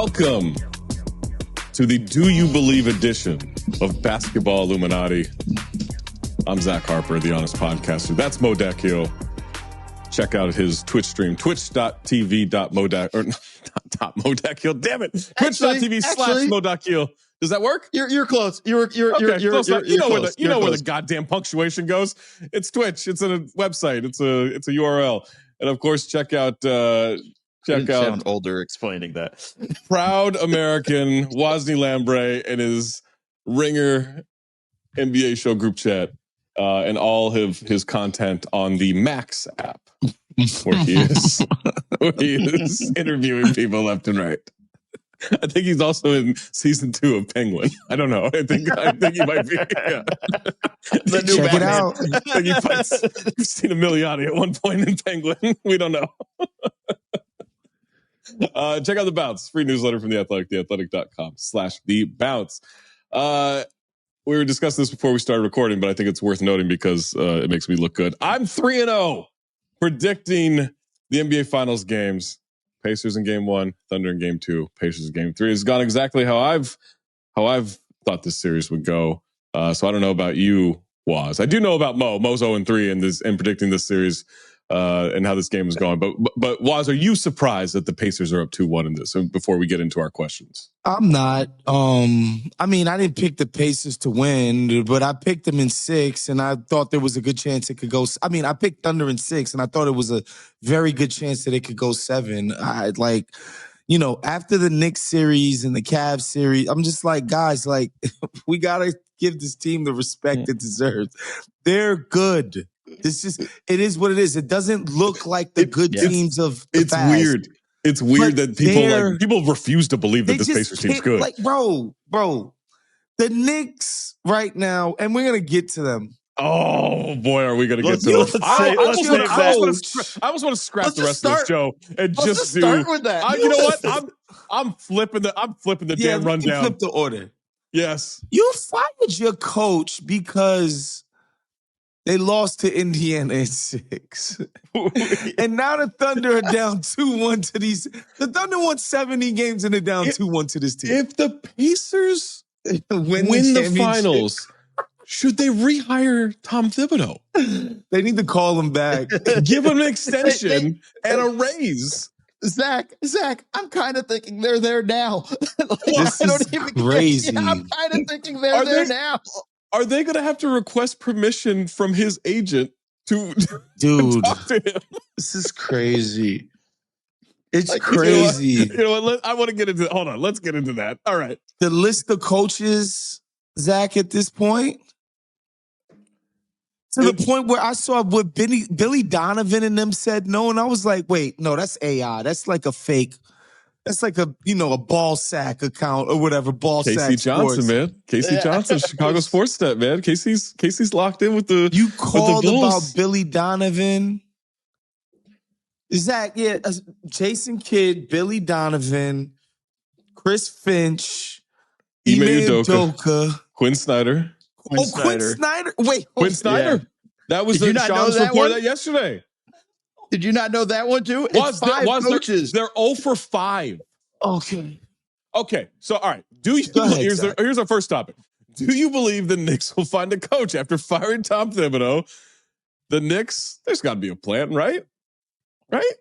Welcome to the Do You Believe edition of Basketball Illuminati. I'm Zach Harper, the Honest Podcaster. That's Mo Dakhil. Check out his Twitch stream, twitch.tv.modakhil, or not Modakhil, damn it. Twitch.tv/Modakhil. Does that work? You're close. You're close. You know where the goddamn punctuation goes. It's Twitch. It's a website. It's a URL. And of course, check out sound older explaining that. Proud American Wosny Lambre and his Ringer NBA show group chat, and all of his content on the Max app, where he is interviewing people left and right. I think he's also in season 2 of Penguin. I don't know. I think he might be. Yeah. The new Check Batman. It out. I think he fights Christina Milioti at one point in Penguin. We don't know. Check out The Bounce, free newsletter from The Athletic, theathletic.com/The Bounce. We were discussing this before we started recording, but I think it's worth noting because it makes me look good. I'm 3-0 predicting the NBA Finals games. Pacers in game 1, Thunder in game 2, Pacers in game 3. It's gone exactly how I've thought this series would go. So I don't know about you, Woz. I do know about Mo. Mo's 0-3 and predicting this series and how this game is going. But Woz, are you surprised that the Pacers are up 2-1 in this? Before we get into our questions, I'm not. I mean, I didn't pick the Pacers to win, but I picked them in 6, and I thought there was a good chance it could go. I mean, I picked Thunder in 6, and I thought it was a very good chance that it could go 7. After the Knicks series and the Cavs series, I'm just like, guys, like, we gotta give this team the respect it deserves. They're good. It is what it is. It doesn't look like the good teams of the past. Weird. It's weird that people refuse to believe that this Pacers team's good. Like, bro, the Knicks right now, and we're gonna get to them. Oh boy, are we gonna get to them? I almost want to scrap the rest of this show and just start with that. You know what? I'm flipping the damn rundown. Flip the order. Yes, you fired your coach because they lost to Indiana in 6. And now the Thunder are down 2-1 to these. The Thunder won 70 games and they're down 2-1 to this team. If the Pacers win the finals, should they rehire Tom Thibodeau? They need to call him back. Give him an extension and a raise. Zach, I'm kind of thinking they're there now. This is crazy. I'm kind of thinking they're there now. Are they going to have to request permission from his agent to talk to him? This is crazy. It's crazy. You know what? I want to get into it. Hold on. Let's get into that. All right. The list of coaches, Zach, at this point, to the point where I saw what Billy Donovan and them said no, and I was like, wait, no, that's AI. That's like a fake. That's like a ball sack account or whatever. Casey sack Johnson, sports. Man. Casey Johnson, Chicago Sports Stat, man. Casey's locked in with the. You called with the about Billy Donovan. Zach, Jason Kidd, Billy Donovan, Chris Finch, Ime Udoka, Quinn Snyder. Quinn Snyder. Wait, Quinn Snyder. Yeah. That was the Sean's report that yesterday. Did you not know that one too? It's 5 coaches. They're 0 for 5. Okay. So, all right. Here's our first topic. Do you believe the Knicks will find a coach after firing Tom Thibodeau? The Knicks, there's got to be a plan, right? Right?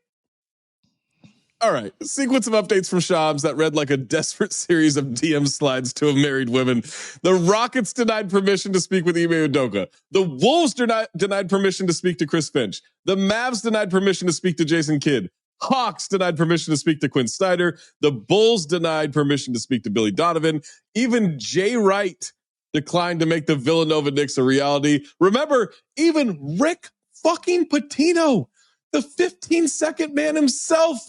All right. A sequence of updates from Shams that read like a desperate series of DM slides to married women. The Rockets denied permission to speak with Ime Udoka. The Wolves denied permission to speak to Chris Finch. The Mavs denied permission to speak to Jason Kidd. Hawks denied permission to speak to Quinn Snyder. The Bulls denied permission to speak to Billy Donovan. Even Jay Wright declined to make the Villanova Knicks a reality. Remember, even Rick fucking Pitino, the 15-second man himself,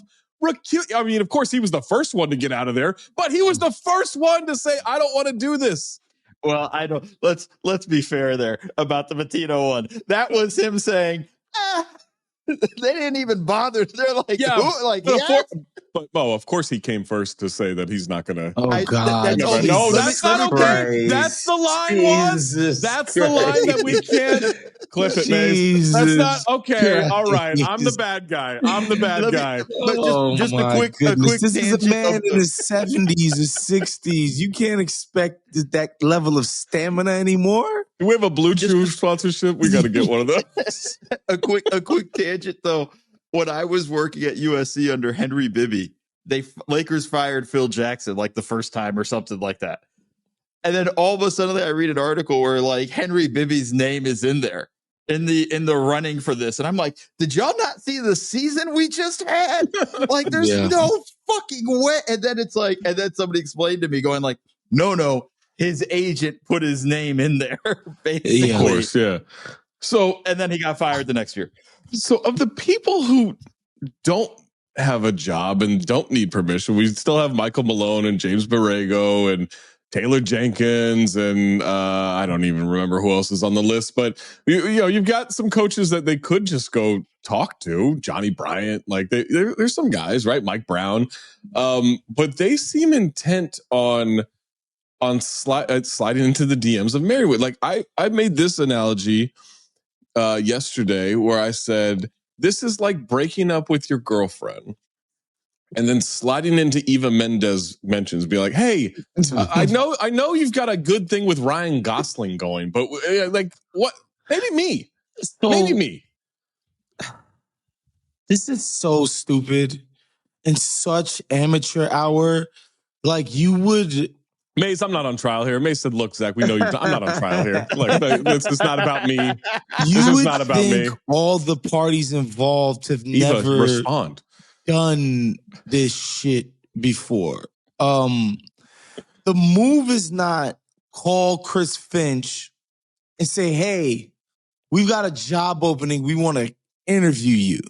I mean, of course, he was the first one to get out of there, but he was the first one to say, I don't want to do this. Well, I don't. Let's be fair there about the Pitino one. That was him saying, they didn't even bother. They're like, but Mo, of course, he came first to say that he's not going to. Oh, God. No, that's not okay. That's the line, was. That's the line that we can't. Clip it, Mace. That's not okay. All right, I'm the bad guy. But just a quick This is a tangent man in his 70s or 60s. You can't expect that level of stamina anymore. Do we have a Blue Chew sponsorship? We got to get one of those. a quick tangent though. When I was working at USC under Henry Bibby, Lakers fired Phil Jackson like the first time or something like that. And then all of a sudden I read an article where like Henry Bibby's name is in there in the running for this. And I'm like, did y'all not see the season we just had? Like there's no fucking way. And then it's like, and then somebody explained to me going like, no, his agent put his name in there. Basically. Yeah, of course, yeah. So, and then he got fired the next year. So of the people who don't have a job and don't need permission, we still have Michael Malone and James Borrego and Taylor Jenkins, and I don't even remember who else is on the list. But you've got some coaches that they could just go talk to. Johnny Bryant, like there's some guys, right? Mike Brown, but they seem intent on sliding into the DMs of Marywood. Like I made this analogy yesterday where I said this is like breaking up with your girlfriend and then sliding into Eva Mendes mentions, be like, "Hey, I know you've got a good thing with Ryan Gosling going, but like, what? Maybe me. This is so stupid and such amateur hour. Like you would." Mace, I'm not on trial here. Mace said, "Look, Zach, we know I'm not on trial here. Like, this is not about me. This is not about me." All the parties involved have never done this shit before. The move is not call Chris Finch and say, "Hey, we've got a job opening. We want to interview you."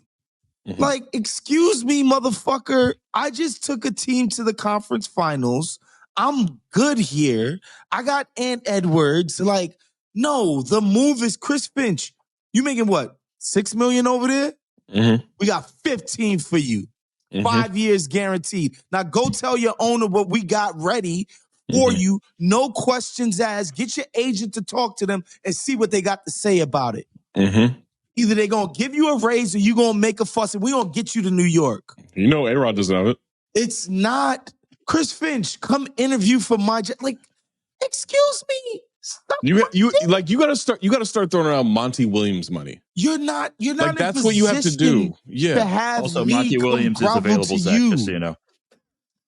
Mm-hmm. Like, excuse me, motherfucker. I just took a team to the conference finals. I'm good here. I got Ant Edwards. Like, no, the move is Chris Finch. You making what? $6 million over there? Mm-hmm. We got 15 for you. Mm-hmm. 5 years guaranteed. Now go tell your owner what we got ready for you. No questions asked. Get your agent to talk to them and see what they got to say about it. Mm-hmm. Either they're going to give you a raise or you're going to make a fuss and we're going to get you to New York. You know A-Rod doesn't have it. It's not... Chris Finch, come interview for my job. Like, excuse me. Stop. You got to start throwing around Monty Williams money. You're not like that's what you have to do. Yeah. To have also, Monty Williams is available, Zach, just so you know.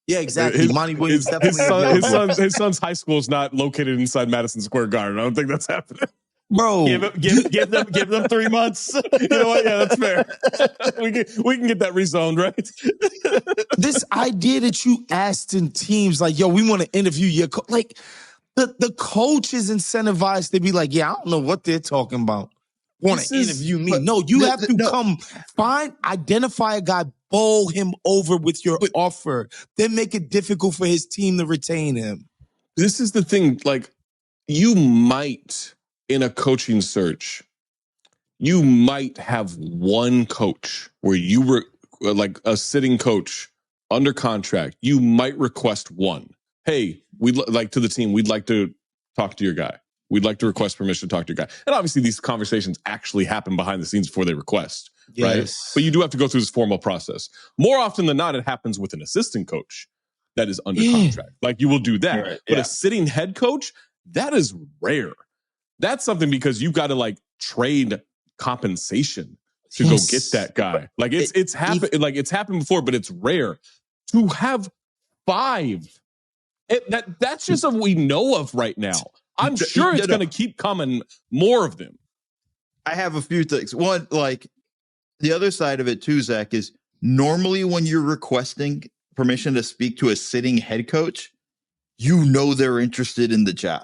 Yeah, exactly. Monty Williams his son's high school is not located inside Madison Square Garden. I don't think that's happening. Bro, give them 3 months. You know what? Yeah, that's fair. we can get that rezoned, right? This idea that you asked in teams like, "Yo, we want to interview your like the coach is incentivized to be like, "Yeah, I don't know what they're talking about. Want to interview me?" No, you have to come identify a guy, bowl him over with your offer, then make it difficult for his team to retain him. This is the thing. Like, you might. In a coaching search, you might have one coach where you were like a sitting coach under contract. You might request one. Hey, we'd like to the team. We'd like to talk to your guy. We'd like to request permission to talk to your guy. And obviously these conversations actually happen behind the scenes before they request, right? But you do have to go through this formal process. More often than not, it happens with an assistant coach that is under contract. Like you will do that. Right, but a sitting head coach, that is rare. That's something because you've got to like trade compensation to go get that guy. Like it's happened. Like it's happened before, but it's rare to have 5. That's just what we know of right now. I'm sure it's going to keep coming more of them. I have a few things. One, like the other side of it too, Zach, is normally when you're requesting permission to speak to a sitting head coach, you know they're interested in the job.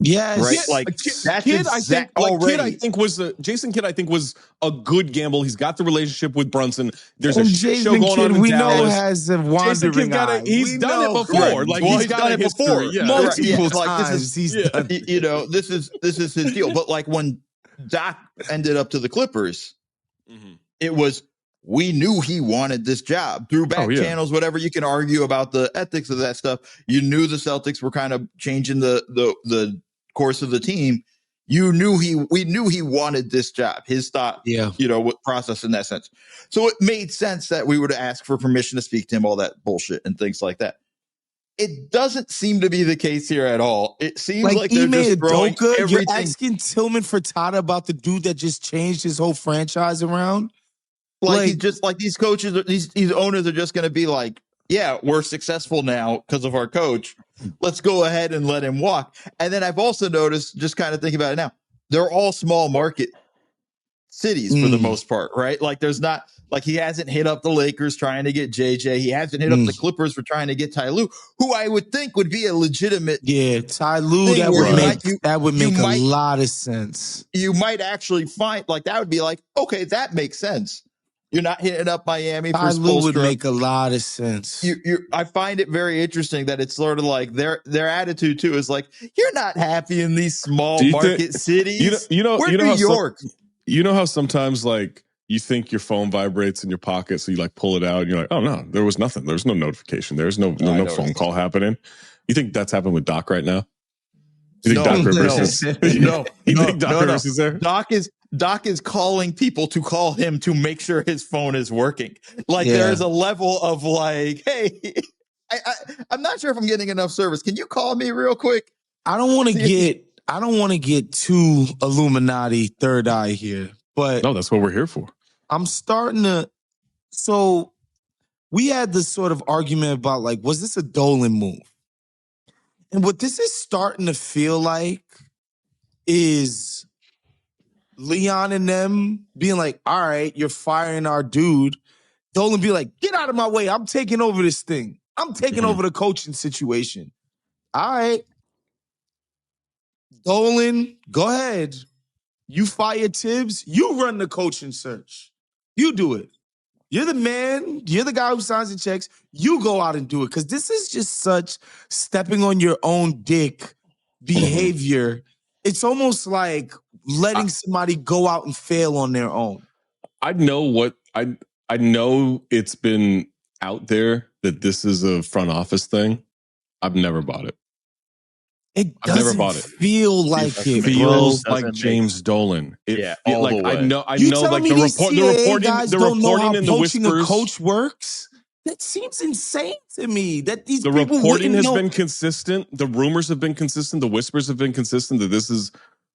Yes, right. Yeah, like that's Kidd, Jason Kidd, I think was a good gamble. He's got the relationship with Brunson. There's a shit show going on in Dallas. Know has a wandering eye. He's done it before. Right. Like he's done it before. Yeah. Multiple times. Like this is his deal. But like when Doc ended up to the Clippers, it was. We knew he wanted this job through back channels, whatever. You can argue about the ethics of that stuff. You knew the Celtics were kind of changing the course of the team. we knew he wanted this job, his thought, process in that sense. So it made sense that we would ask for permission to speak to him, all that bullshit and things like that. It doesn't seem to be the case here at all. It seems like they're just throwing everything. You're asking Tillman Furtada about the dude that just changed his whole franchise around? He's just like these coaches, these owners are just going to be like, yeah, we're successful now because of our coach. Let's go ahead and let him walk. And then I've also noticed, just kind of thinking about it now, they're all small market cities for the most part, right? Like there's not like he hasn't hit up the Lakers trying to get JJ. He hasn't hit up the Clippers for trying to get Ty Lue, who I would think would be a legitimate. Yeah, Ty Lue, that would make a lot of sense. You might actually find like that would be like, okay, that makes sense. You're not hitting up Miami Ty for Lue Spoelstra. Would make a lot of sense. I find it very interesting that it's sort of like their attitude too is like, you're not happy in these small market cities. We're New York. You know how sometimes like you think your phone vibrates in your pocket, so you like pull it out and you're like, oh no, there was nothing. There's no notification. There's no phone call happening. You think that's happening with Doc right now? You think Doc Rivers is Rivers is there? Doc is calling people to call him to make sure his phone is working. Like there's a level of like, hey, I'm not sure if I'm getting enough service. Can you call me real quick? I don't want to get too Illuminati third eye here, but no, that's what we're here for. I'm starting to. So we had this sort of argument about like, was this a Dolan move? And what this is starting to feel like is Leon and them being like, all right, you're firing our dude. Dolan be like, get out of my way. I'm taking over this thing. I'm taking over the coaching situation. All right. Dolan, go ahead. You fire Tibbs. You run the coaching search. You do it. You're the man. You're the guy who signs the checks. You go out and do it. Because this is just such stepping on your own dick behavior. It's almost like letting somebody go out and fail on their own. I know it's been out there that this is a front office thing. I've never bought it. It doesn't feel like it feels like James Dolan. All the way. I know. Like the reporting and the whispers. A coach works. That seems insane to me. That these the people reporting has been consistent. The rumors have been consistent. The whispers have been consistent that this is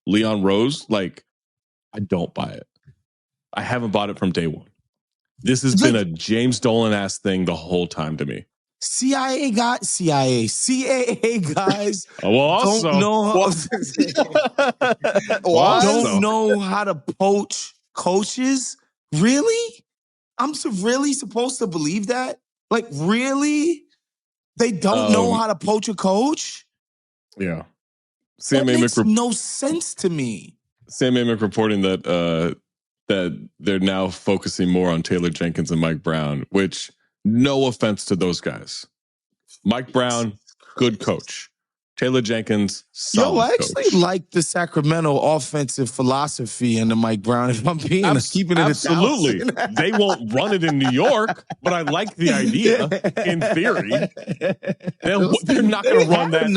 Leon Rose. Like, I don't buy it. I haven't bought it from day one. This has been a James Dolan-ass thing the whole time to me. CAA guys don't know how to poach coaches. Really? I'm really supposed to believe that? Like, really? They don't know how to poach a coach? Yeah. That makes no sense to me. Sam Amick reporting that they're now focusing more on Taylor Jenkins and Mike Brown, which, no offense to those guys. Mike Brown, good coach. Taylor Jenkins, solid I actually like the Sacramento offensive philosophy and the Mike Brown. If I'm being keeping it absolutely, they won't run it in New York, but I like the idea in theory. They're not going to run that in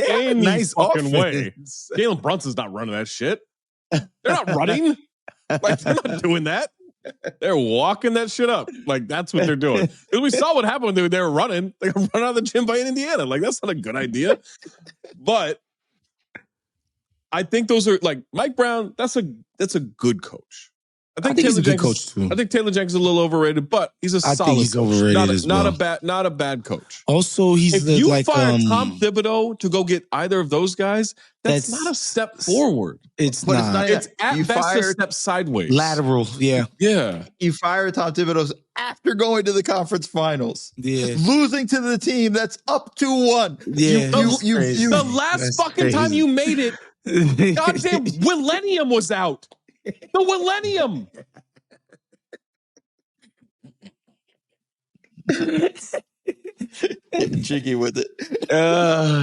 any fucking way. Jalen Brunson's not running that shit. They're not running. Like, they're not doing that. They're walking that shit up. Like, that's what they're doing. Because we saw what happened when they were running. They got run out of the gym by Indiana. Like, that's not a good idea. But I think those are like Mike Brown. That's a good coach. I think he's a good coach too. I think Taylor Jenkins is a little overrated, but he's a solid he's coach. Overrated Not a bad coach. Also, if you fire Tom Thibodeau to go get either of those guys, that's not a step forward. It's not. It's at best a step sideways. Lateral, yeah. You fire Tom Thibodeau after going to the conference finals. Yeah. Losing to the team that's up 2-1. Yeah. The last fucking time you made it, goddamn Millennium was out. The Millennium. Getting jiggy with it.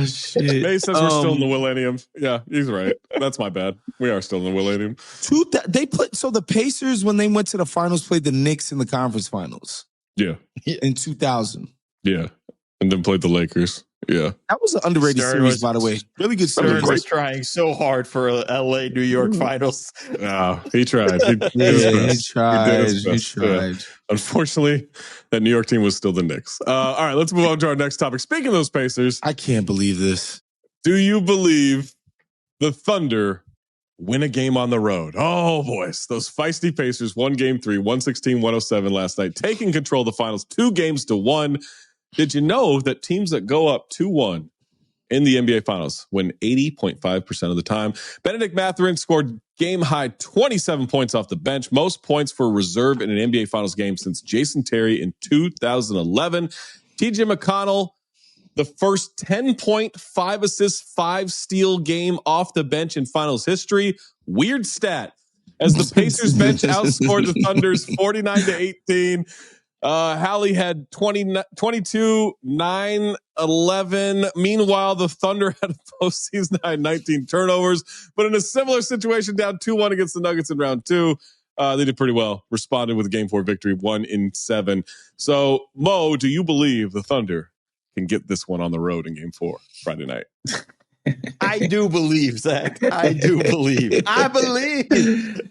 Shit. May says we're still in the Millennium. Yeah, he's right. That's my bad. We are still in the Millennium. The Pacers, when they went to the finals, played the Knicks in the conference finals. Yeah. In 2000. Yeah. And then played the Lakers. Yeah. That was an underrated series, by the way. Really good series. Stern was trying so hard for a LA New York finals. Oh, he tried. He tried. He tried. Yeah. Unfortunately, that New York team was still the Knicks. All right, let's move on to our next topic. Speaking of those Pacers, I can't believe this. Do you believe the Thunder win a game on the road? Oh, boys. Those feisty Pacers won game 3, 116-107 last night, taking control of the finals 2-1. Did you know that teams that go up 2-1 in the NBA Finals win 80.5% of the time? Benedict Mathurin scored game-high 27 points off the bench, most points for a reserve in an NBA Finals game since Jason Terry in 2011. TJ McConnell, the first 10-point, 5 assists, 5 steal game off the bench in Finals history. Weird stat. As the Pacers bench outscored the Thunder's 49-18. Hallie had 22, 9, 11. Meanwhile, the Thunder had a postseason high 19 turnovers. But in a similar situation, down 2-1 against the Nuggets in round 2, they did pretty well. Responded with a game 4 victory, 1-7. So, Mo, do you believe the Thunder can get this one on the road in game 4 Friday night? I do believe, Zach. I do believe. I believe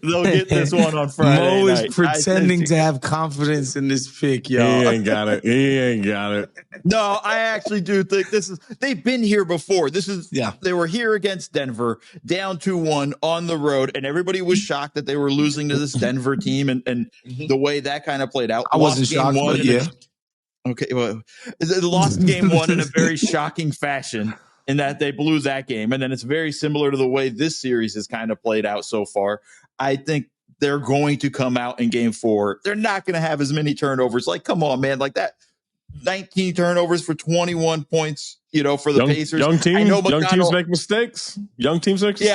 they'll get this one on Friday Mo is night. pretending to have confidence in this pick, y'all. He ain't got it. No, I actually do think this is. They've been here before. They were here against Denver, down 2-1 on the road, and everybody was shocked that they were losing to this Denver team, and the way that kind of played out. I wasn't shocked, but yeah. Okay, well, they lost game 1 in a very shocking fashion, in that they blew that game. And then it's very similar to the way this series has kind of played out so far. I think they're going to come out in game 4. They're not going to have as many turnovers. Like, come on, man. Like that 19 turnovers for 21 points, for the Pacers. Young teams make mistakes. Yeah,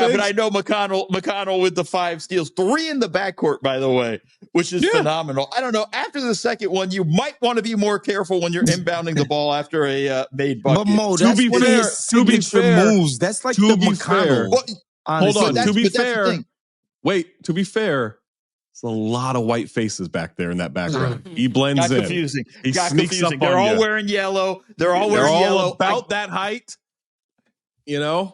but I know McConnell with the 5 steals, 3 in the backcourt, by the way, which is phenomenal. I don't know. After the second one, you might want to be more careful when you're inbounding the ball after a made bucket. But Mo, that's one of his signature moves. That's like the McConnell. Hold on. To be fair, it's a lot of white faces back there in that background. He blends in. Confusing. He sneaks up They're on all you. wearing yellow. They're all yellow. About that height, I'm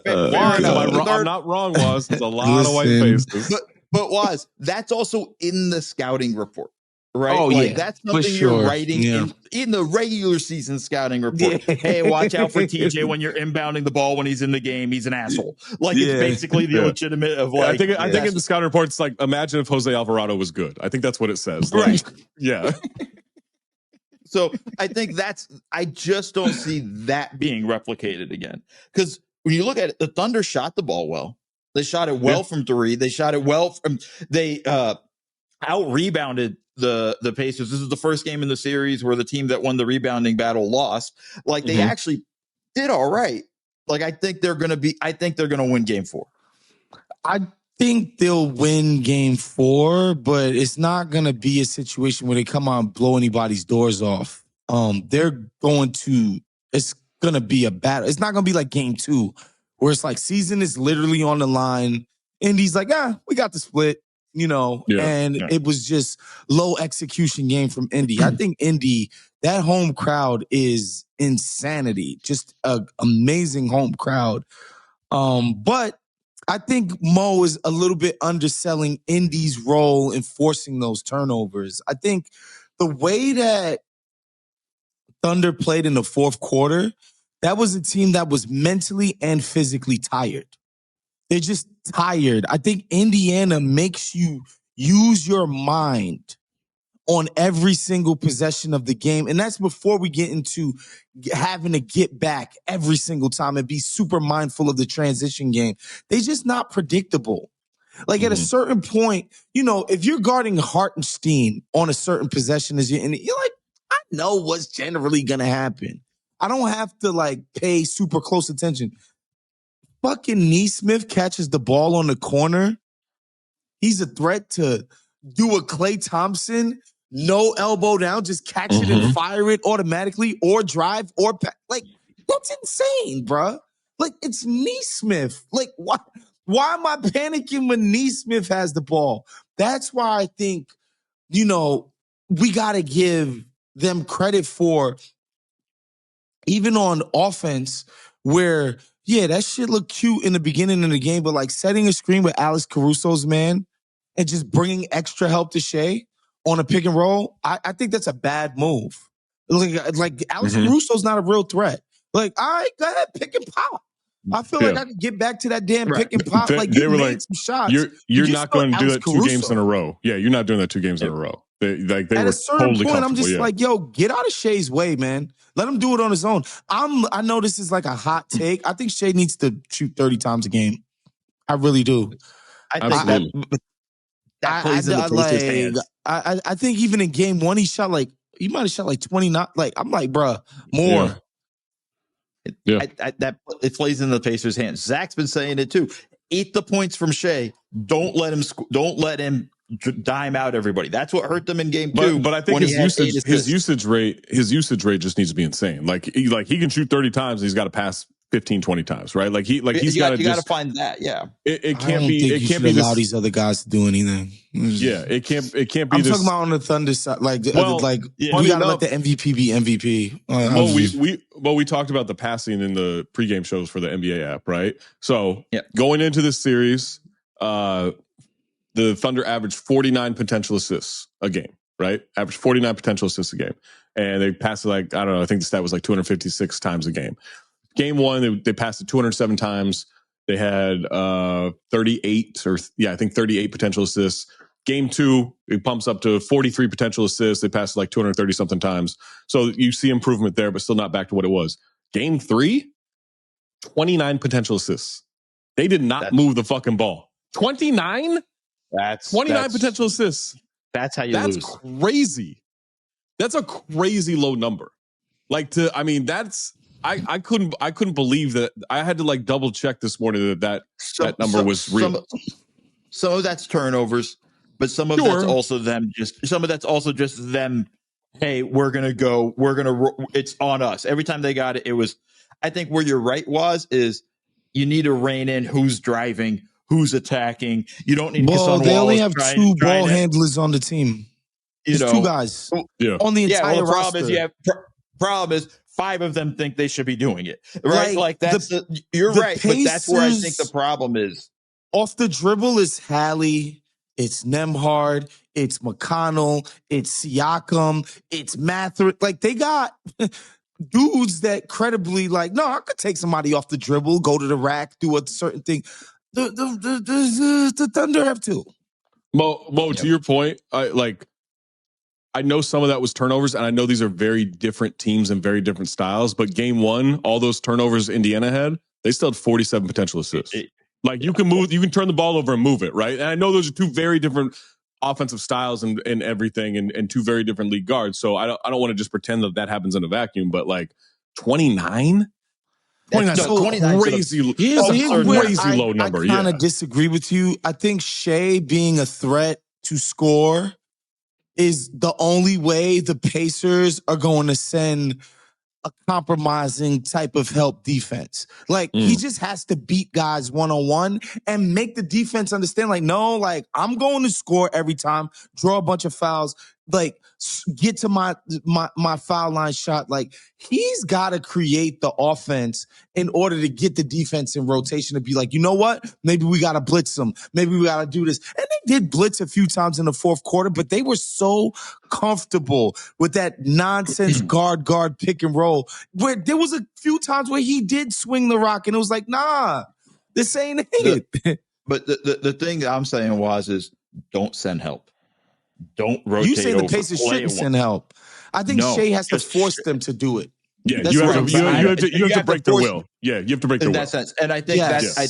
not wrong, Waz. It's a lot of white faces. But Waz, that's also in the scouting report, right? Oh, yeah. That's something you're writing in the regular season scouting report. Yeah. Hey, watch out for TJ when you're inbounding the ball when he's in the game. He's an asshole. Like, it's basically the legitimate of like. I think in the scouting report, it's like, imagine if Jose Alvarado was good. I think that's what it says. Like, right. Yeah. So I think I just don't see that being replicated again. Because when you look at it, the Thunder shot the ball well. They shot it well from 3. They shot it well from, they out rebounded the Pacers. This is the first game in the series where the team that won the rebounding battle lost. Like, they actually did all right. Like, I think they're going to win game 4. I think they'll win game 4, but it's not going to be a situation where they come out and blow anybody's doors off. It's going to be a battle. It's not going to be like game 2 where it's like season is literally on the line. Indy's like, we got the split, it was just low execution game from Indy. I think Indy, that home crowd is insanity. Just an amazing home crowd. But I think Mo is a little bit underselling Indy's role in forcing those turnovers. I think the way that Thunder played in the fourth quarter, that was a team that was mentally and physically tired. They're just tired. I think Indiana makes you use your mind on every single possession of the game. And that's before we get into having to get back every single time and be super mindful of the transition game. They're just not predictable. Like at a certain point, if you're guarding Hartenstein on a certain possession, you're like, I know what's generally going to happen. I don't have to pay super close attention. Fucking Neesmith catches the ball on the corner. He's a threat to do a Klay Thompson, no elbow down, just catch it and fire it automatically, or drive, or that's insane, bruh. It's Neesmith. Why am I panicking when Neesmith has the ball? That's why I think, we got to give them credit for even on offense, where, yeah, that shit looked cute in the beginning of the game, but like setting a screen with Alex Caruso's man and just bringing extra help to Shea on a pick and roll, I think that's a bad move. Like Alex Caruso's not a real threat. Like, all right, go ahead, pick and pop. I feel like I could get back to that damn pick and pop. Like, you made some shots. You're not going to do it 2 games in a row. Yeah, you're not doing that 2 games in a row. They At were a certain totally point, I'm just yeah. like, yo, get out of Shea's way, man. Let him do it on his own. I know this is like a hot take. I think Shea needs to shoot 30 times a game. I really do. I think that plays in the Pacers' hands. I think even in game 1, he might have shot like 29. Like, I'm like, bruh, more. Yeah. It plays in the Pacers' hands. Zach's been saying it too. Eat the points from Shea. Don't let him dime out everybody. That's what hurt them in game 2. But I think his usage rate just needs to be insane. Like he can shoot 30 times and he's got to pass 15, 20 times, right? Like he's got to you got to find that. Yeah. It can't be. It can't be allow these other guys to do anything. Yeah, it can't be. I'm talking about on the Thunder side. We gotta let the MVP be MVP. We talked about the passing in the pregame shows for the NBA app, right? So going into this series, the Thunder averaged 49 potential assists a game, right? Averaged 49 potential assists a game, and they passed it like, I don't know. I think the stat was like 256 times a game. Game 1, they passed it 207 times. They had 38 potential assists. Game 2, it pumps up to 43 potential assists. They passed like 230 something times. So you see improvement there, but still not back to what it was. Game 3, 29 potential assists. They did not move the fucking ball. 29? That's 29 potential assists. That's how you lose. That's crazy. That's a crazy low number. I couldn't believe that. I had to like double check this morning that number was real. Some of that's turnovers, but some of that's also them. Some of that's also just them. Hey, it's on us. Every time they got it, it was. I think where you're right is you need to rein in who's driving, who's attacking. You don't need. Well, they only have 2 ball handlers on the team. There's 2 guys on the entire roster. Problem is 5 of them think they should be doing it, right? You're right, Pacers, but that's where I think the problem is. Off the dribble is Hallie, it's Nembhard, it's McConnell, it's Siakam, it's Mathurin. Like, they got dudes that credibly, like, no, I could take somebody off the dribble, go to the rack, do a certain thing. The Thunder have 2. Mo, to your point, I know some of that was turnovers, and I know these are very different teams and very different styles, but game 1, all those turnovers Indiana had, they still had 47 potential assists. You can turn the ball over and move it, right? And I know those are 2 very different offensive styles and everything, and 2 very different league guards. So I don't want to just pretend that happens in a vacuum, but like 29? 29 crazy. Here's a crazy low number. I kind of disagree with you. I think Shea being a threat to score is the only way the Pacers are going to send a compromising type of help defense. He just has to beat guys one-on-one and make the defense understand, no, I'm going to score every time, draw a bunch of fouls, get to my foul line shot. He's got to create the offense in order to get the defense in rotation to be like, you know what? Maybe we got to blitz them. Maybe we got to do this. And they did blitz a few times in the 4th quarter, but they were so comfortable with that nonsense guard pick and roll, where there was a few times where he did swing the rock and it was like, nah, this ain't it. But the thing that I'm saying is don't send help. Don't rotate. You say the Pacers shouldn't send help. I think Shea has to force them to do it. Yeah, you have to break their will. Yeah, you have to break their will. In that sense. And I think I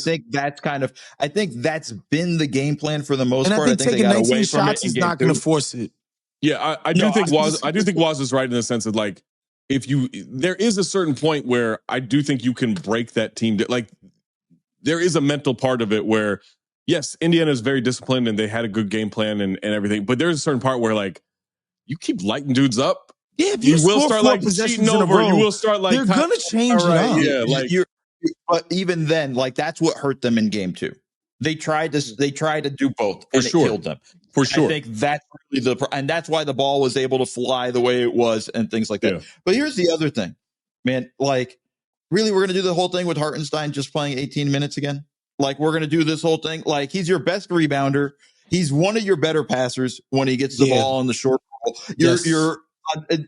think that's been the game plan for the most part. I think taking 19 shots is not going to force it. Yeah, I do think Waz is right in the sense that there is a certain point where I do think you can break that team. There is a mental part of it where, yes, Indiana is very disciplined and they had a good game plan and everything, but there's a certain part where you keep lighting dudes up. Yeah, if you will start possessions in a row, you will start they're gonna change it up. Yeah, but even then, that's what hurt them in game 2. They tried to do both, and it killed them. For sure. I think that's really and that's why the ball was able to fly the way it was and things like that. Yeah. But here's the other thing. Man, like, really, we're going to do the whole thing with Hartenstein just playing 18 minutes again? Like, we're going to do this whole thing? Like, he's your best rebounder. He's one of your better passers when he gets the ball on the short ball. You're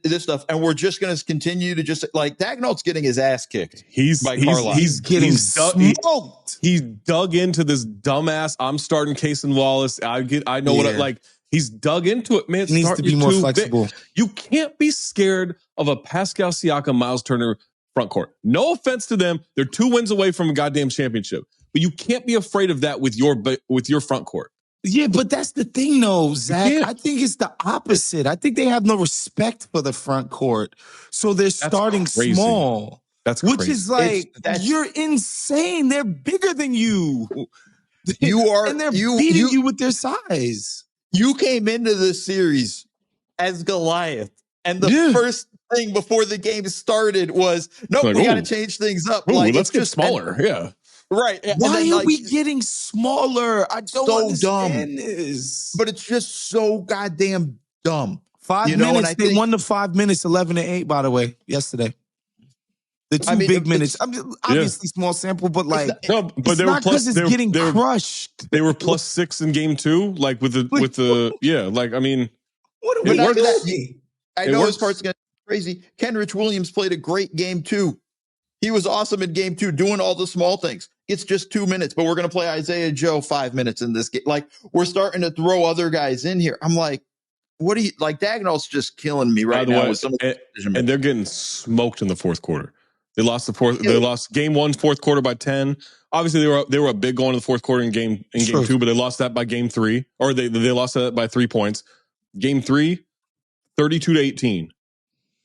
this stuff, and we're just going to continue to just, like, Dagnall's getting his ass kicked by Carlisle. He's getting smoked. He's dug into this dumbass, I'm starting Case and Wallace. I know what, like, he's dug into it, man. He needs to be more flexible. You can't be scared of a Pascal Siakam, Miles Turner front court. No offense to them. They're 2 wins away from a goddamn championship. But you can't be afraid of that with your front court. Yeah, but that's the thing, though, Zach. I think it's the opposite. I think they have no respect for the front court. So they're starting small. That's crazy. Which is like, you're insane. They're bigger than you. And they're beating you with their size. You came into this series as Goliath. And the first thing before the game started was, nope, we got to change things up. Like, let's get smaller. Right. Why are we getting smaller? I don't understand this. But it's just so goddamn dumb. 5 minutes. They won the 5 minutes, 11-8, by the way, yesterday. The two big minutes. I mean, obviously small sample, but like, but they were plus. It's getting crushed. They were +6 in game 2. Like with the like, I mean, what it works. I know this part's gonna be crazy. Kenrich Williams played a great game 2. He was awesome in game 2, doing all the small things. It's just 2 minutes, but we're going to play Isaiah Joe 5 minutes in this game. Like, we're starting to throw other guys in here. I'm like, what do you, like, Dagnall's just killing me right now. And they're getting smoked in the fourth quarter. They lost they lost game 1, fourth quarter by 10. Obviously, they were a big going in the fourth quarter in game 2, but they lost that by game 3, or they lost that by 3 points. Game 3, 32-18.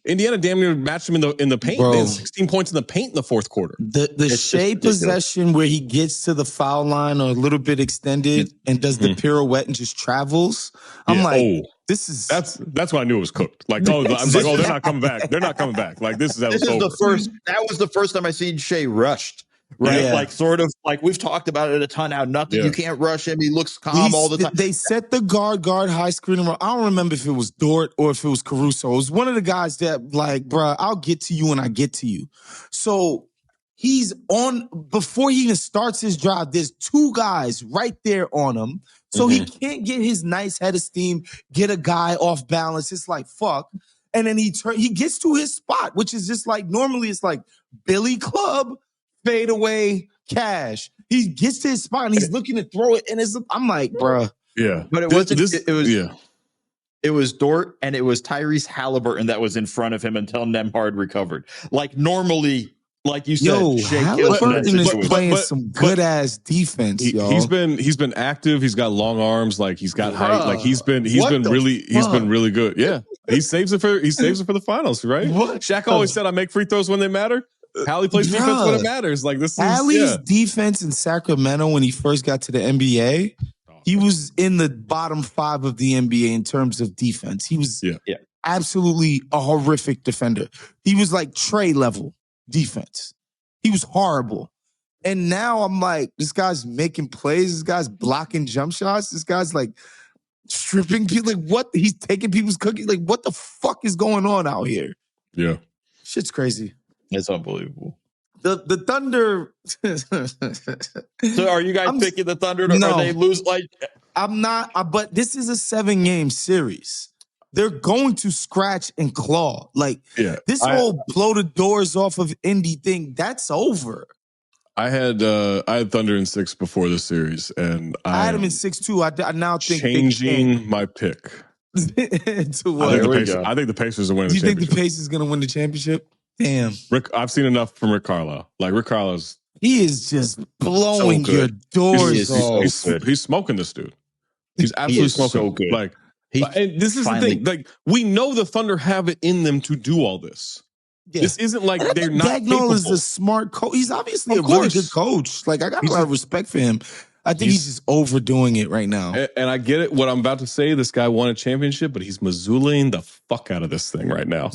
Indiana damn near matched him in the paint. Bro, they had 16 points in the paint in the fourth quarter. The Shea possession where he gets to the foul line or a little bit extended and does the pirouette and just travels. I'm like, this is that's when I knew it was cooked. Like, I was like, they're not coming back. They're not coming back. Like, this is over. That was the first time I seen Shea rushed. Right. Yeah. Like, sort of like we've talked about it a ton now. Nothing. You can't rush him. He looks calm all the time. They set the guard high screen. I don't remember if it was Dort or if it was Caruso. It was one of the guys that, like, bruh, I'll get to you when I get to you. So he's on, before he even starts his drive, there's 2 guys right there on him. So he can't get his nice head of steam, get a guy off balance. It's like, fuck. And then he gets to his spot, which is just like, normally it's like Billy Club, fade away, cash. He gets to his spot and he's looking to throw it, and I'm like, bruh. Yeah, but it wasn't. It was Dort and it was Tyrese Halliburton that was in front of him until Nembhard recovered. Like, normally, like you said, Halliburton is playing some good ass defense. He's been active. He's got long arms. Like, he's got height. Like, he's been really good. Yeah, he saves it for the finals, right? What? Shaq always said, "I make free throws when they matter." Hallie plays defense when it matters. Like, this is Hallie's defense in Sacramento when he first got to the NBA. He was in the bottom 5 of the NBA in terms of defense. He was absolutely a horrific defender. He was like Trey level defense. He was horrible. And now I'm like, this guy's making plays. This guy's blocking jump shots. This guy's like stripping people. Like, what? He's taking people's cookies. Like, what the fuck is going on out here? Yeah. Shit's crazy. It's unbelievable. The Thunder. So are you guys picking the Thunder, or are they lose? Like, I'm not. But this is a 7-game series. They're going to scratch and claw. Like, this whole blow the doors off of Indy thing, that's over. I had Thunder in 6 before the series, and I had him in 6 too. I now think changing my pick to what? I think the Pacers are winning. Do you think the Pacers are going to win the championship? Damn. I've seen enough from Rick Carlisle. Like, Rick Carlisle's, he is just blowing your doors off. He's smoking this dude. He's absolutely smoking. So good. Like, and this is the thing. Like, we know the Thunder have it in them to do all this. Yeah. This isn't like they're not Dagnall is a smart coach. He's obviously a really good coach. Like, I got a lot of respect for him. I think he's just overdoing it right now. And I get it. What I'm about to say, this guy won a championship, but he's Mazzuling the fuck out of this thing right now.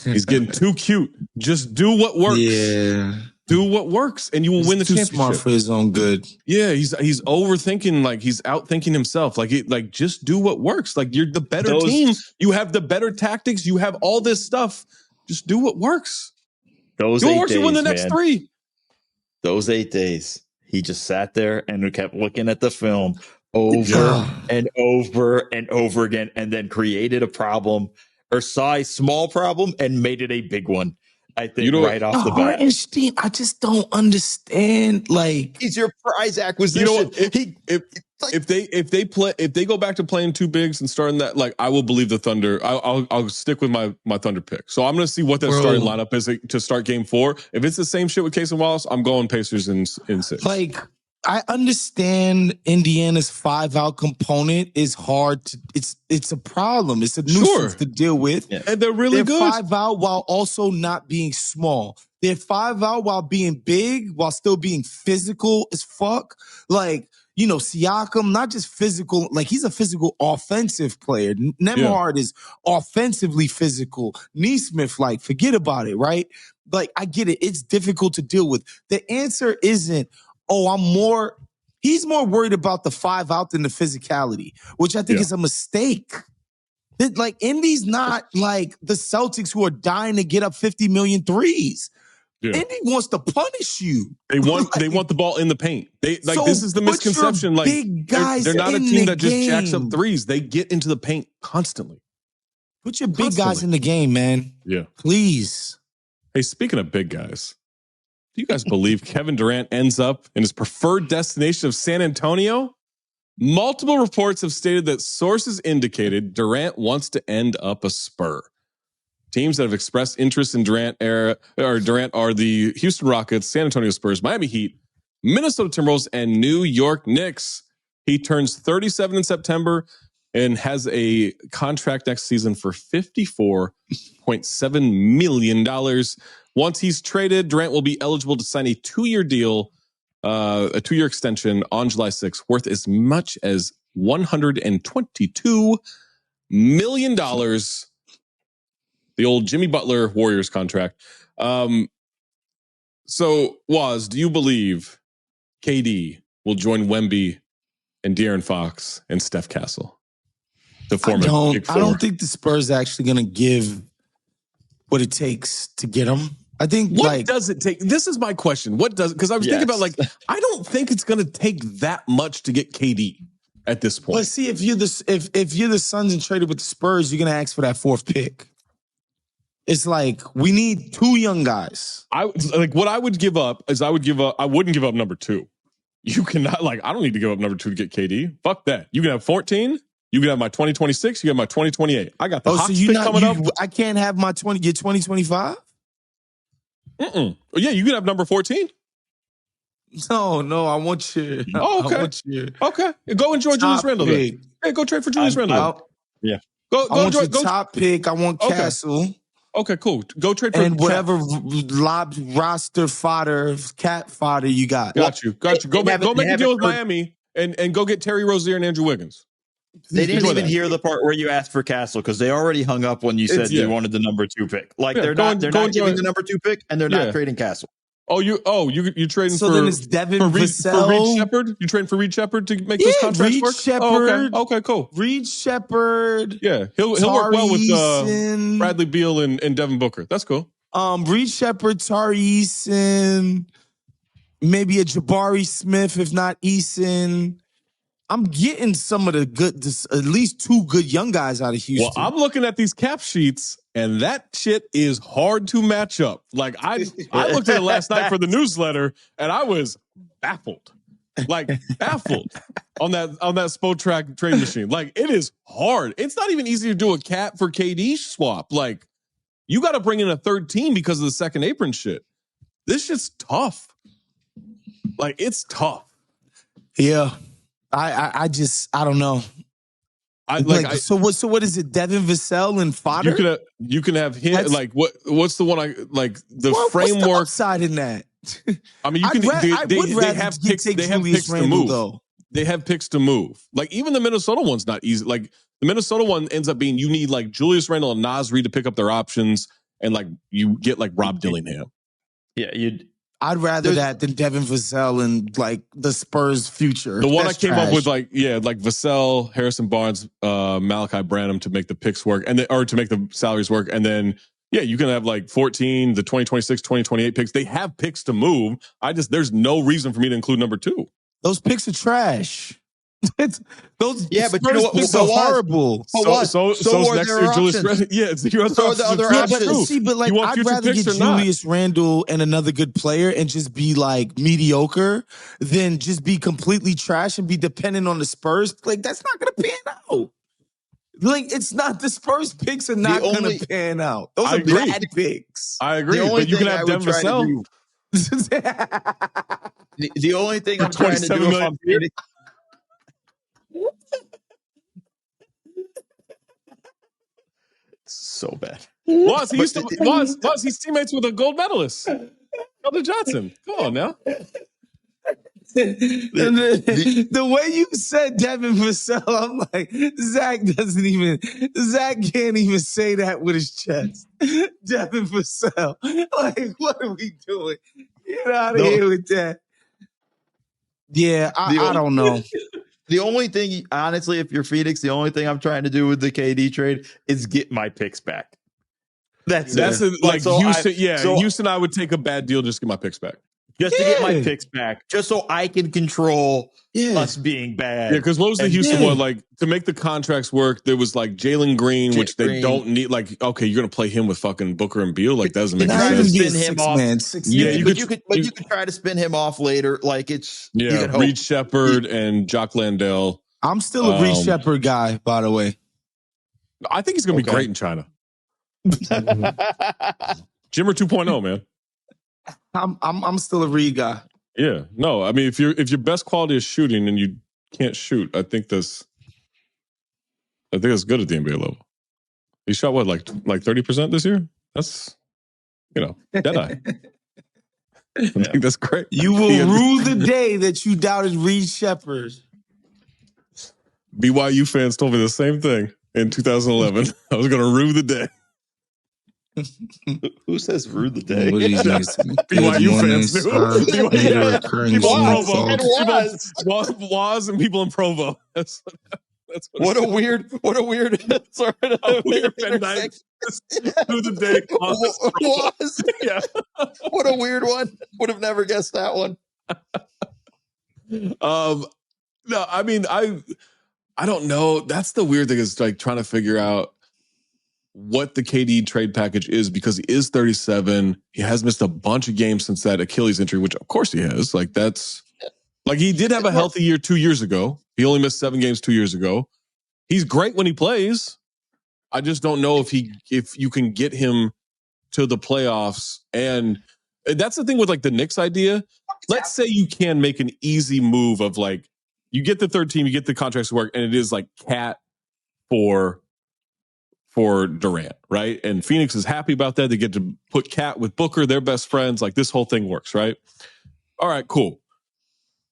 He's getting too cute. Just do what works. Yeah. Do what works, and you will win the championship. Too smart for his own good. Yeah, he's overthinking. Like, he's outthinking himself. Like just do what works. Like, you're the better team. You have the better tactics. You have all this stuff. Just do what works. Those Who 8 wants days, to win the next man. 3? Those 8 days, he just sat there and kept looking at the film over and over and over again, and then created a problem or saw a small problem and made it a big one. I think right off the bat. Hartenstein, I just don't understand. Like, he's your prize acquisition. You know, if they go back to playing 2 bigs and starting that, like, I will believe the Thunder. I'll stick with my Thunder pick. So I'm going to see what their starting lineup is to start Game 4. If it's the same shit with Case and Wallace, I'm going Pacers in 6. Like, I understand Indiana's 5-out component is hard to. It's a problem. It's a nuisance to deal with. Yeah. And they're good. 5-out while also not being small. They're 5-out while being big, while still being physical as fuck. Like, you know, Siakam, not just physical. Like, he's a physical offensive player. Nembhard is offensively physical. Nesmith, like, forget about it, right? Like, I get it. It's difficult to deal with. The answer isn't, he's more worried about the 5-out than the physicality, which I think is a mistake. Like, Indy's not like the Celtics who are dying to get up 50 million threes. Yeah. Indy wants to punish you. They want the ball in the paint. This is the misconception. Like, big guys they're not a team that just jacks up threes. They get into the paint constantly. Put your big guys in the game, man. Yeah. Please. Hey, speaking of big guys, do you guys believe Kevin Durant ends up in his preferred destination of San Antonio? Multiple reports have stated that sources indicated Durant wants to end up a Spur. Teams that have expressed interest in Durant are the Houston Rockets, San Antonio Spurs, Miami Heat, Minnesota Timberwolves, and New York Knicks. He turns 37 in September and has a contract next season for $54.7 million. Once he's traded, Durant will be eligible to sign a 2-year deal, a 2-year extension on July 6th, worth as much as $122 million. The old Jimmy Butler Warriors contract. So, Waz, do you believe KD will join Wemby and De'Aaron Fox and Steph Castle to form a big four? I don't think the Spurs are actually going to give what it takes to get him. I think what does it take? This is my question. What does, because I was thinking about, like, I don't think it's going to take that much to get KD at this point. But see, if you're the Suns and traded with the Spurs, you're going to ask for that 4th pick. It's like, we need 2 young guys. What I would give up is I wouldn't give up number 2. You cannot, like, I don't need to give up number 2 to get KD. Fuck that. You can have 14. You can have my 2026. You have my 2028. I got the Hawks pick coming up. I can't have your 2025? Yeah, you can have number 14. No, I want you. Okay. Go enjoy Julius Randle. Hey, go trade for Julius Randle. Yeah. I want your top pick. I want Castle. Okay, cool. Go trade for whatever lob roster fodder, cat fodder you got. Got you. Go make a deal with Miami and go get Terry Rozier and Andrew Wiggins. They didn't even hear the part where you asked for Castle because they already hung up when you said you wanted the number 2 pick. Like, they're not giving the number 2 pick, and they're not trading Castle. You trading so then it's Devin Vassell. For Reed Shepherd? You trading for Reed Shepherd to make those contracts work? Shepard. Okay, cool. Reed Shepherd. Yeah, he'll work well with Bradley Beal and Devin Booker. That's cool. Reed Shepherd, Tari Eason, maybe a Jabari Smith, if not Eason. I'm getting some of the good, at least 2 good young guys out of Houston. Well, I'm looking at these cap sheets, and that shit is hard to match up. Like, I looked at it last night for the newsletter, and I was baffled. Like, baffled on that Spotrac trade machine. Like, it is hard. It's not even easy to do a cap for KD swap. Like, you got to bring in a 3rd team because of the second apron shit. This shit's tough. Like, it's tough. Yeah. I don't know. So what is it? Devin Vassell and fodder? You can have him. That's, like, what's the one framework? What's the upside in that? I mean, they have picks to move. Though. They have picks to move. Like, even the Minnesota one's not easy. Like, the Minnesota one ends up being, you need like Julius Randle and Naz Reid to pick up their options, and like you get like Rob Dillingham. Yeah, I'd rather that than Devin Vassell and like the Spurs' future. The one I came up with, like Vassell, Harrison Barnes, Malachi Branham to make the picks work, or to make the salaries work, and then Yeah, you can have like 14, the 2026, 2028 picks. They have picks to move. There's no reason for me to include number 2. Those picks are trash. Those but you know what? picks are horrible. So are next their year, Julius options. Randle. Yeah, it's your So are the other options. See, but like, you want I'd future rather picks get or not? Julius Randle and another good player and just be like mediocre than just be completely trash and be dependent on the Spurs. Like, that's not going to pan out. Like, it's not, the Spurs picks are not going to pan out. Those are bad picks. I agree, but you can have Devin Vassell. The only thing I'm trying to do if I'm Phoenix, so bad. He's teammates with a gold medalist, Elder Johnson. Come on now. The way you said Devin Vassell, I'm like, Zach can't even say that with his chest. Devin Vassell. Like, what are we doing? Get out of here with that. Yeah, I don't know. The only thing, honestly, if you're Phoenix, the only thing I'm trying to do with the KD trade is get my picks back. That's it. Houston, I would take a bad deal just to get my picks back. Just to get my picks back, just so I can control us being bad. Yeah, because what was the Houston one? Like, to make the contracts work, there was like Jalen Green, which they don't need. Like, okay, you're going to play him with fucking Booker and Beal? Like, that doesn't make sense. Spin him off. You could try to spin him off later. Like, it's Reed Shepherd and Jock Landale. I'm still a Reed Shepherd guy, by the way. I think he's going to be great in China. Jimmer 2.0, man. I'm still a Reed guy. Yeah, no, I mean, if your best quality is shooting and you can't shoot, I think that's good at the NBA level. He shot what, like 30% this year? That's dead eye. I think that's great. You will rue the day that you doubted Reed Shepherd. BYU fans told me the same thing in 2011. I was going to rue the day. Who says rue the day? BYU fans do. Waz and people in Provo. That's what a weird sort of weird night. Through the day. Was. Yeah. What a weird one. Would have never guessed that one. No, I mean, I don't know. That's the weird thing, is like trying to figure out what the KD trade package is, because he is 37. He has missed a bunch of games since that Achilles injury, which of course he has. Like, that's like, he did have a healthy year 2 years ago. He only missed 7 games 2 years ago. He's great when he plays. I just don't know if you can get him to the playoffs. And that's the thing with like the Knicks idea. Let's say you can make an easy move of like, you get the third team, you get the contracts to work, and it is like Cat for Durant, right? And Phoenix is happy about that. They get to put Cat with Booker, they're best friends. Like, this whole thing works, right? All right, cool.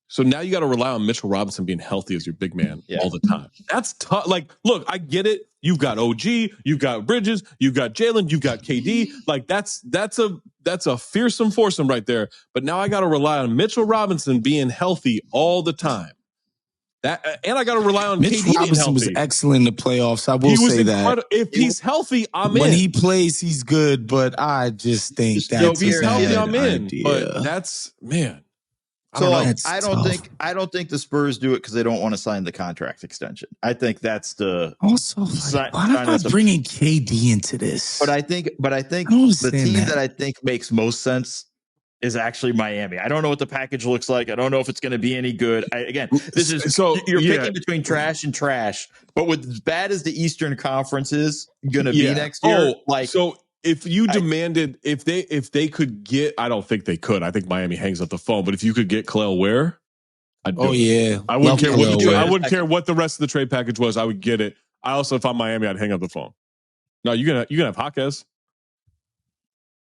So now you got to rely on Mitchell Robinson being healthy as your big man all the time. That's tough. Like, look, I get it. You've got OG, you've got Bridges, you've got Jalen, you've got KD. Like, that's a fearsome foursome right there. But now I got to rely on Mitchell Robinson being healthy all the time. And I got to rely on Mitch KD Robinson was excellent in the playoffs. I will say that. If he's healthy, I'm in. When he plays, he's good, but I just think if he's healthy, I'm in. Idea. But that's, man. So I don't think the Spurs do it because they don't want to sign the contract extension. I think that's the also. Like, why am I bringing KD into this? But I think the team that I think makes most sense is actually Miami. I don't know what the package looks like. I don't know if it's going to be any good. This is picking between trash and trash. But with as bad as the Eastern Conference is going to be next year, if you demanded, if they could get, I don't think they could. I think Miami hangs up the phone. But if you could get Khalil Ware, I'd do it. I wouldn't care I wouldn't care what the rest of the trade package was. I would get it. I also, if I'm Miami, I'd hang up the phone. No, you can have Jaquez.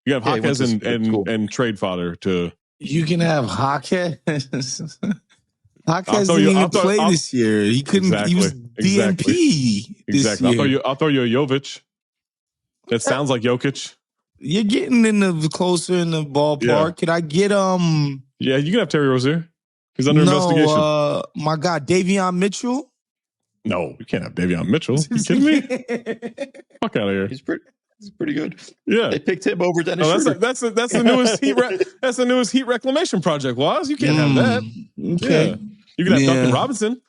You have Jaquez and trade fodder to. You can have Jaquez. Jaquez didn't even play this year. He couldn't. Exactly, he was DNP this year. I'll throw you a Jovic. That sounds like Jokic. You're getting closer in the ballpark. Yeah. Can I get Yeah, you can have Terry Rozier. He's under investigation. My God, Davion Mitchell. No, you can't have Davion Mitchell. You kidding me? Fuck out of here. It's pretty good. Yeah, they picked him over Dennis Schroeder. That's the newest heat. That's the newest heat reclamation project. Woz, you can't have that. Okay, yeah. You can have Duncan Robinson.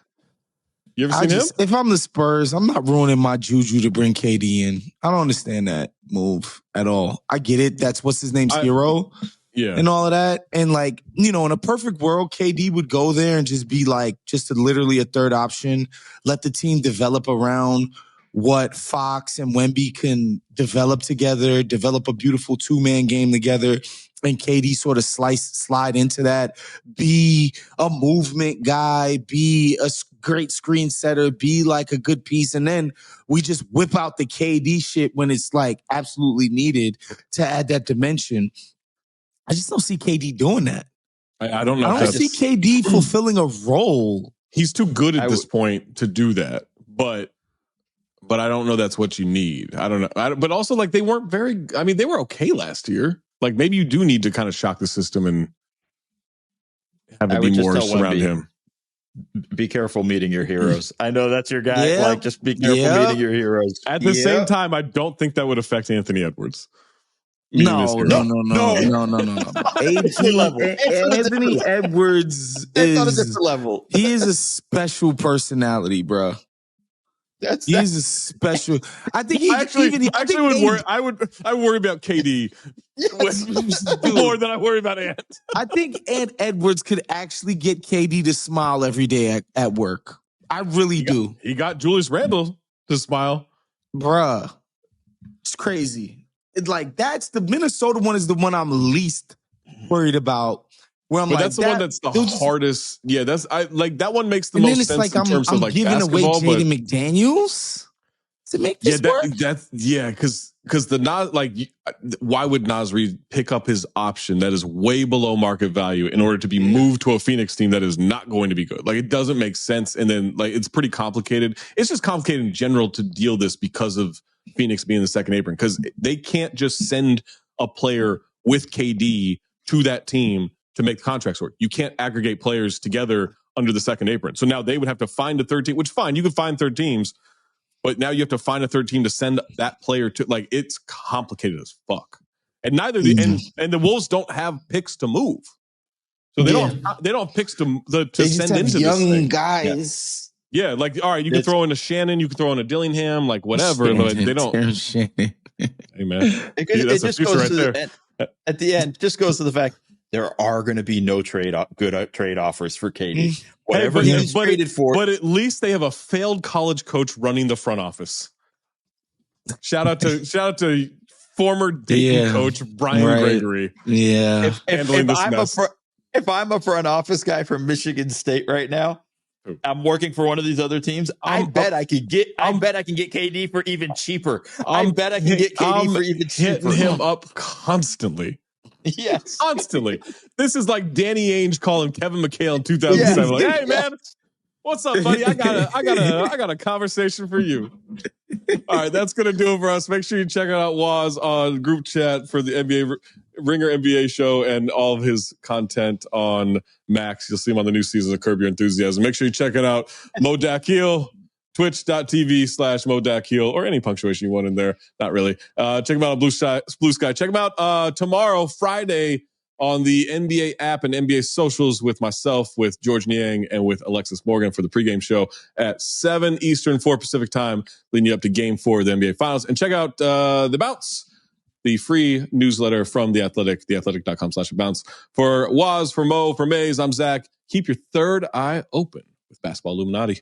You ever seen him? If I'm the Spurs, I'm not ruining my juju to bring KD in. I don't understand that move at all. I get it. That's what's his name's hero. Yeah. And all of that. And like, in a perfect world, KD would go there and just be like, literally a third option. Let the team develop around what Fox and Wemby can develop together, develop a beautiful two-man game together. And KD sort of slide into that, be a movement guy, be a great screen setter, be like a good piece. And then we just whip out the KD shit when it's like absolutely needed to add that dimension. I just don't see KD doing that. I don't know. I don't see KD fulfilling a role. He's too good at this point to do that. But I don't know that's what you need. I don't know. But also, like, they weren't very, I mean, they were okay last year. Like, maybe you do need to kind of shock the system and have it be more around him. Be careful meeting your heroes. I know that's your guy. Yeah. Like, just be careful meeting your heroes. At the same time, I don't think that would affect Anthony Edwards. No. Anthony Edwards is on a different level. He is a special personality, bro. He's a special. I think I worry about KD more than I worry about Ant. I think Ant Edwards could actually get KD to smile every day at work. I really do. He got Julius Randle to smile, bruh. It's crazy. It's like that's the Minnesota one is the one I'm least worried about. Where that's the one that's the hardest. Yeah, that one makes the most sense like in terms of like giving basketball. Away Jaden McDaniels to make this work. Because the Nas, like, why would Naz Reid pick up his option that is way below market value in order to be moved to a Phoenix team that is not going to be good? Like, it doesn't make sense. And then like it's pretty complicated. It's just complicated in general to deal this because of Phoenix being the second apron, because they can't just send a player with KD to that team to make the contracts work. You can't aggregate players together under the second apron. So now they would have to find a third team, which fine, you could find third teams, but now you have to find a third team to send that player to. Like, it's complicated as fuck. And neither and the Wolves don't have picks to move. So they don't have picks to send into young this thing. guys. Yeah, like, all right, you can throw in a Shannon, you can throw in a Dillingham, like whatever, but they don't. Hey man, it just goes to at the end. Just goes to the fact there are going to be no good trade offers for KD. Whatever he's traded for. But at least they have a failed college coach running the front office. Shout out to former Dayton coach Brian Gregory. Yeah. If I'm a front office guy from Michigan State right now, I'm working for one of these other teams. I bet I can get KD for even cheaper. I bet I can get KD for even cheaper. Hitting him up constantly. Yes, constantly. This is like Danny Ainge calling Kevin McHale in 2007. Like, hey man, what's up, buddy? I got a conversation for you. All right, that's gonna do it for us. Make sure you check out Woz on group chat for the NBA Ringer NBA show and all of his content on Max. You'll see him on the new season of Curb Your Enthusiasm. Make sure you check it out. Mo Dakhil. Twitch.tv/Mo Dakhil, or any punctuation you want in there. Not really. Check him out on Blue Sky. Check him out tomorrow, Friday, on the NBA app and NBA socials with myself, with George Niang, and with Alexis Morgan for the pregame show at 7 Eastern, 4 Pacific time, leading you up to Game 4 of the NBA Finals. And check out The Bounce, the free newsletter from The Athletic, theathletic.com/bounce. For Woz, for Mo, for Maze, I'm Zach. Keep your third eye open with Basketball Illuminati.